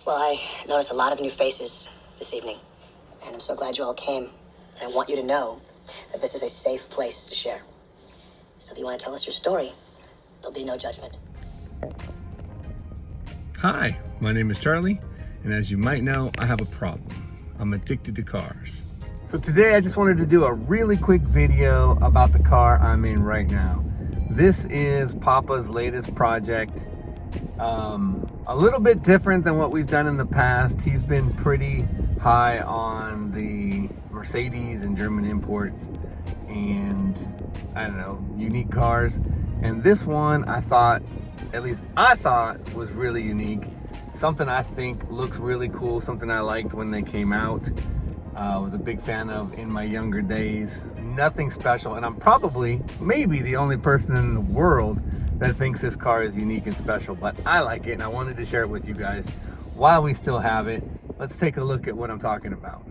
Well, I noticed a lot of new faces this evening, and I'm so glad you all came. And I want you to know that this is a safe place to share. So if you want to tell us your story, there'll be no judgment. Hi, my name is Charlie, and as you might know, I have a problem. I'm addicted to cars. So today I just wanted to do a really quick video about the car I'm in right now. This is Papa's latest project. A little bit different than what we've done in the past. He's been pretty high on the Mercedes and German imports and, I don't know, unique cars. And this one I thought, at least I thought, was really unique. Something I think looks really cool, something I liked when they came out. Was a big fan of in my younger days. Nothing special, and I'm probably, maybe the only person in the world that thinks this car is unique and special, but I like it and I wanted to share it with you guys while we still have it. Let's take a look at what I'm talking about.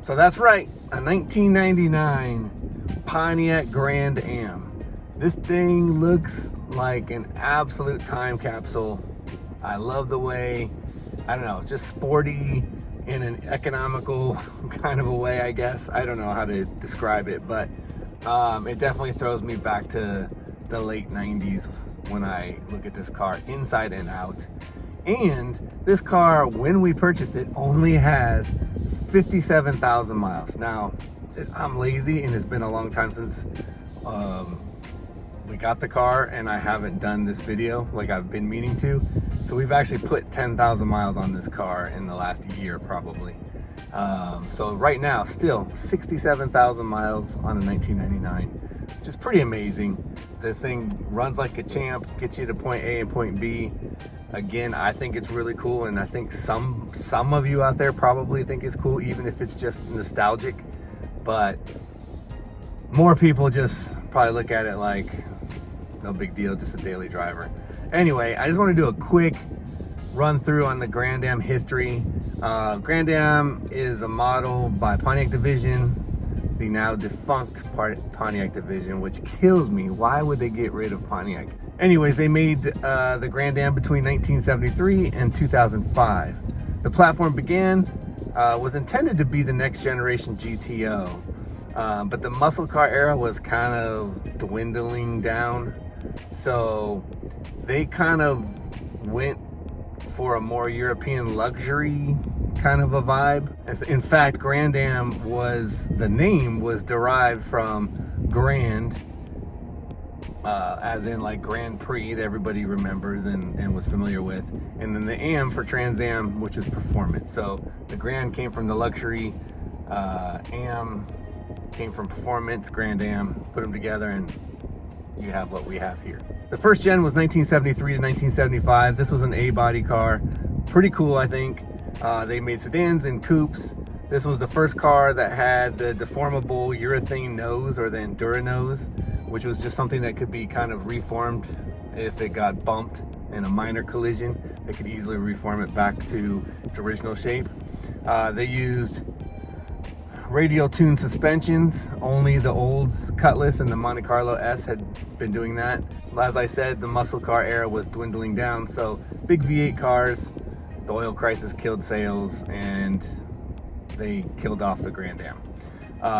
So that's right, a 1999 Pontiac Grand Am. This thing looks like an absolute time capsule. I love the way, I don't know, just sporty in an economical kind of a way, I guess. I don't know how to describe it, but it definitely throws me back to the late 90s when I look at this car inside and out. And this car, when we purchased it, only has 57,000 miles. Now, I'm lazy and it's been a long time since we got the car, and I haven't done this video like I've been meaning to. So we've actually put 10,000 miles on this car in the last year probably. So right now, still 67,000 miles on a 1999, which is pretty amazing. This thing runs like a champ, gets you to point A and point B. Again, I think it's really cool, and I think some of you out there probably think it's cool, even if it's just nostalgic. But more people just probably look at it like no big deal, just a daily driver. Anyway, I just want to do a quick run through on the Grand Am history. Grand Am is a model by Pontiac Division, the now defunct Pontiac Division, which kills me. Why would they get rid of Pontiac? Anyways, they made the Grand Am between 1973 and 2005. The platform was intended to be the next generation GTO, but the muscle car era was kind of dwindling down. So they kind of went for a more European luxury kind of a vibe. In fact, Grand Am the name was derived from Grand as in like Grand Prix that everybody remembers and was familiar with. And then the AM for Trans Am, which is performance. So the Grand came from the luxury, AM came from performance, Grand Am, put them together and you have what we have here. The first gen was 1973 to 1975. This was an A-body car. Pretty cool, I think. They made sedans and coupes. This was the first car that had the deformable urethane nose, or the Endura nose, which was just something that could be kind of reformed if it got bumped in a minor collision. They could easily reform it back to its original shape. They used radial tuned suspensions. Only the old Cutlass and the Monte Carlo S had been doing that. As I said, the muscle car era was dwindling down, so big V8 cars. The oil crisis killed sales and they killed off the Grand Am.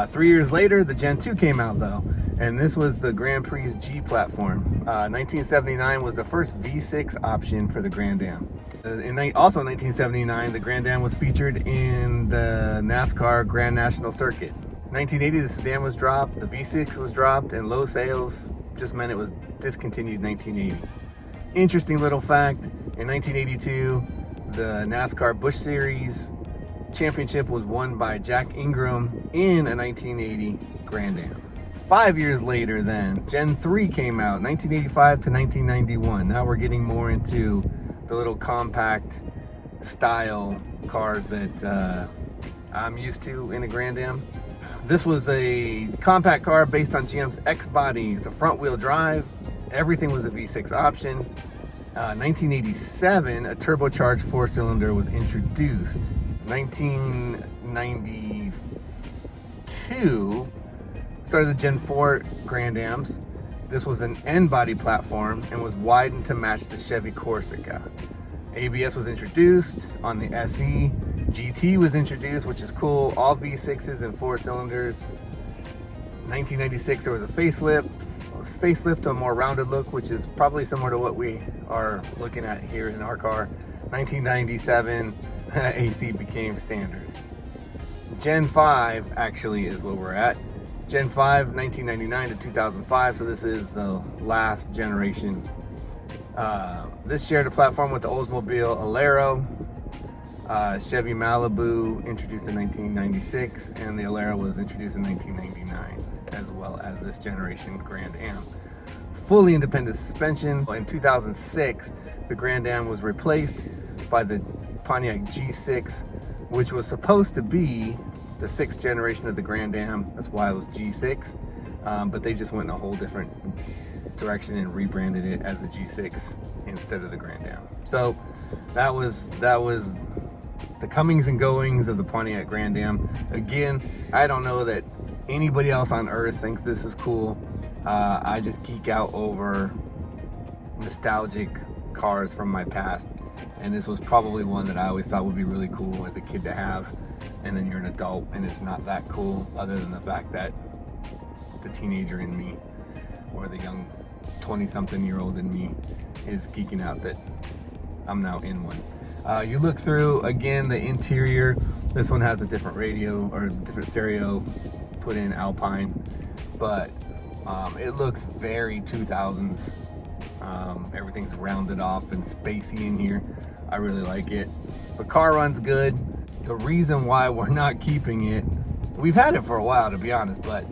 3 years later, the Gen 2 came out though, and this was the Grand Prix G platform. 1979 was the first V6 option for the Grand Am. Also in 1979, the Grand Am was featured in the NASCAR Grand National Circuit. 1980, the sedan was dropped, the V6 was dropped, and low sales just meant it was discontinued in 1980. Interesting little fact, in 1982, the NASCAR Busch Series championship was won by Jack Ingram in a 1980 Grand Am. 5 years later then, Gen 3 came out, 1985 to 1991. Now we're getting more into the little compact style cars that I'm used to in a Grand Am. This was a compact car based on GM's X body. It's a front wheel drive. Everything was a V6 option. 1987, a turbocharged 4-cylinder was introduced. 1992 started the Gen 4 Grand Ams. This was an N-body platform and was widened to match the Chevy Corsica. ABS was introduced on the SE. GT was introduced, which is cool. All V6s and 4 cylinders. 1996, there was a facelift to a more rounded look, which is probably similar to what we are looking at here in our car. 1997, AC became standard. Gen 5 actually is where we're at. Gen 5, 1999 to 2005, so this is the last generation. This shared a platform with the Oldsmobile Alero, Chevy Malibu introduced in 1996, and the Alero was introduced in 1999, as well as this generation Grand Am. Fully independent suspension. In 2006, the Grand Am was replaced by the Pontiac G6, which was supposed to be the 6th generation of the Grand Am. That's why it was G6, but they just went in a whole different direction and rebranded it as the G6 instead of the Grand Am. So that was the comings and goings of the Pontiac Grand Am. Again, I don't know that anybody else on earth thinks this is cool. I just geek out over nostalgic cars from my past, and this was probably one that I always thought would be really cool as a kid to have, and then you're an adult and it's not that cool, other than the fact that the teenager in me or the young 20-something-year-old in me is geeking out that I'm now in one. You look through, again, the interior. This one has a different radio or different stereo put in Alpine, but it looks very 2000s. Everything's rounded off and spacey in here. I really like it. The car runs good. The reason why we're not keeping it, we've had it for a while, to be honest, but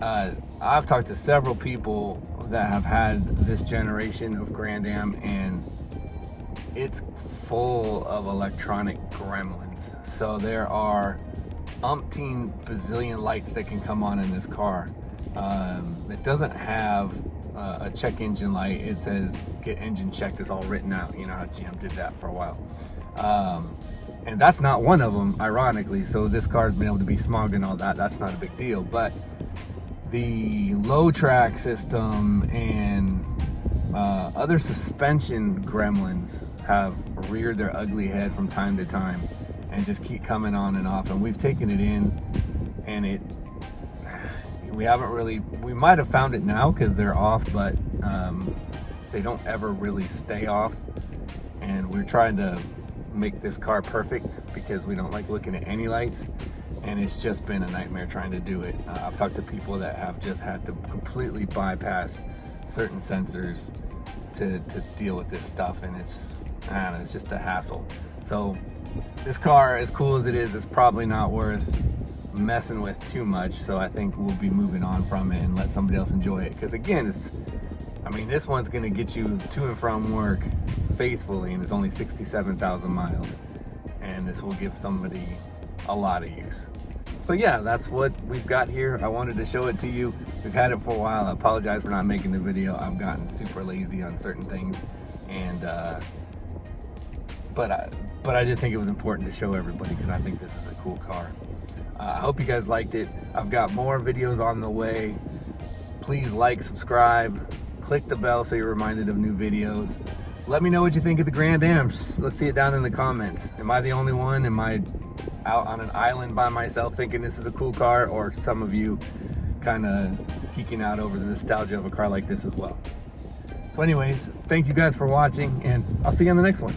I've talked to several people that have had this generation of Grand Am, and it's full of electronic gremlins. So there are umpteen bazillion lights that can come on in this car. It doesn't have a check engine light. It says get engine checked. It's all written out. You know how GM did that for a while. And that's not one of them, ironically. So this car's been able to be smogged and all that. That's not a big deal. But the low track system and other suspension gremlins have reared their ugly head from time to time and just keep coming on and off. And we've taken it in, and we haven't really, we might have found it now because they're off, but they don't ever really stay off. And we're trying to make this car perfect because we don't like looking at any lights, and it's just been a nightmare trying to do it. I've talked to people that have just had to completely bypass certain sensors to deal with this stuff, and it's, I don't know, it's just a hassle. So this car, as cool as it is, it's probably not worth messing with too much. So I think we'll be moving on from it and let somebody else enjoy it. Because again, it's, I mean, this one's gonna get you to and from work faithfully, and it's only 67,000 miles. And this will give somebody a lot of use. So yeah, that's what we've got here. I wanted to show it to you. We've had it for a while. I apologize for not making the video. I've gotten super lazy on certain things, and but I did think it was important to show everybody because I think this is a cool car. I hope you guys liked it. I've got more videos on the way. Please like, subscribe, click the bell so you're reminded of new videos. Let me know what you think of the Grand Am. Let's see it down in the comments. Am I the only one? Am I out on an island by myself thinking this is a cool car, or some of you kind of geeking out over the nostalgia of a car like this as well? So anyways, thank you guys for watching, and I'll see you on the next one.